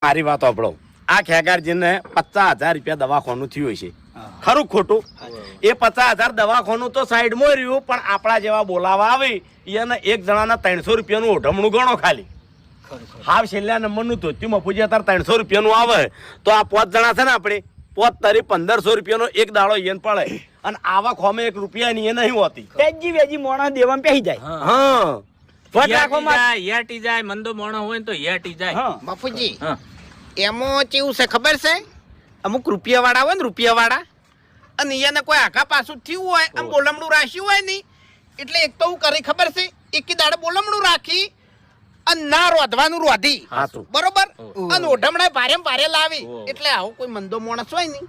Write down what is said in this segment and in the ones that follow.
મારી વાત સાંભળો. આ ખેગારજીને 50,000 રૂપિયા દવાખાનું થયું છે, ખરું ખોટું? એ 50,000 દવાખાનું તો સાઈડમાં રહ્યું, પણ આપણા જેવા બોલાવા આવી એને એક જણાના 300 રૂપિયાનું ઓઢમણું ગણો ખાલી. હાવ છેલ્લા નંબરનું ધોત્યું મફુજી અત્યારે 300 રૂપિયાનું આવે તો આ 5 જણા છે ને આપણે 5 તારી 1500 રૂપિયાનો એક દાડો એને પડે, અને આવા ખોમે 1 રૂપિયાની એ નહીં હોતી. વેજી વેજી મોણા દેવામાં પેહી જાય. હા યાટી જાય મંદો મોણો હોય ને તો યાટી જાય. બાપુજી એમાં કેવું છે ખબર છે, અમુક રૂપિયા વાળા હોય ને રૂપિયા વાળા, અને એને કોઈ આખા પાછું થયું હોય આમ બોલમણું રાખ્યું હોય ને, એટલે એક તો હું કરી ખબર છે, એક દાડે બોલમણું રાખી અને ના રોધવાનું રોધી બરોબર, અને ઓઢમણા ભારે લાવી. એટલે આવું કોઈ મંદો માણસ હોય ને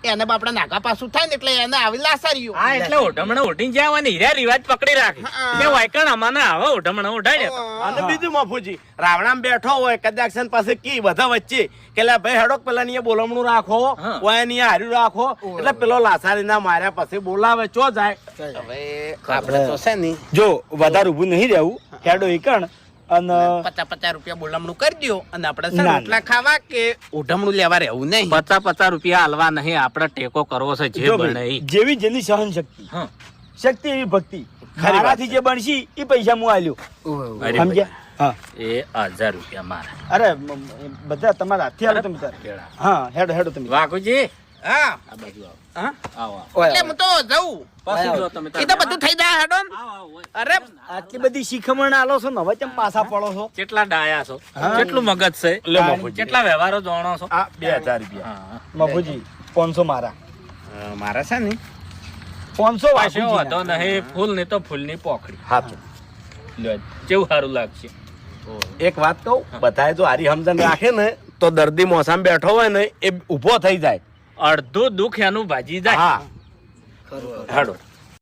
એને બાપડા નાકા પાછું થાય ને એટલે એને આવી લાસારીઓ. હા એટલે ઓઢમણા ઓઢી જાય અને હીરા રિવાજ પકડી રાખે કે વાયકણ અમાને આવે ઓઢમણા ઓઢાડે. અને બીજું મફુજી રાવણામ બેઠો હોય કદાચ પાસે કી બધા વચ્ચે કે લે ભાઈ હેડોક પેલા ની બોલમણું રાખો, ઓય ની હાર્યું રાખો, એટલે પેલો લાસારી ના માર્યા પછી બોલાવે ચો જાય. હવે આપણે તો છે ને જો વધારે ઊભું નહીં રહેવું, હેડો ઈકણ અને 50 રૂપિયા બોલમણું કરી દો, અને આપણે છે રોટલા ખાવા કે ઓઢમણું લેવા રહેવું નહીં. 50 રૂપિયા હાલવા નહીં, આપણે ટેકો કરવો છે જે બને ઈ. જેવી જેની સહન શક્તિ, શક્તિ એવી ભક્તિ. મારાથી જે બનશી એ પૈસા હું આલ્યો, સમજ્યા? હા એ 1000 રૂપિયા મારા. અરે બધા તમારા હાથથી આલો તમે તારે. હા હેડો તમે. વાઘુજી હા આ બાજુ આવો. હા આવો એટલે હું તો જઉં, પછી જો તમે એ તો બધું થઈ જાય હેડો ને. અરે આટલી બધી શીખમણ આલો છો ને હવે કેમ પાછા પડો છો? કેટલા ડાયા છો, કેટલું મગજ છે, લે મફુજી કેટલા વ્યવહારો જાણો છો. આ 2000 રૂપિયા. હા મફુજી 500 મારા, મારા છે ને 500 પાછો હતો વાસુજીના. નહીં ફૂલ ની તો ફૂલની પોખડી. હાચું. લ્યો કેવું સારું લાગશે. એક વાત કહું, બધાએ જો હારી સમજણ રાખે ને તો દર્દી મોસામ બેઠો હોય ને એ ઊભો થઈ જાય. અડધું દુઃખ એનું ભાજી જાય. હા હેડો.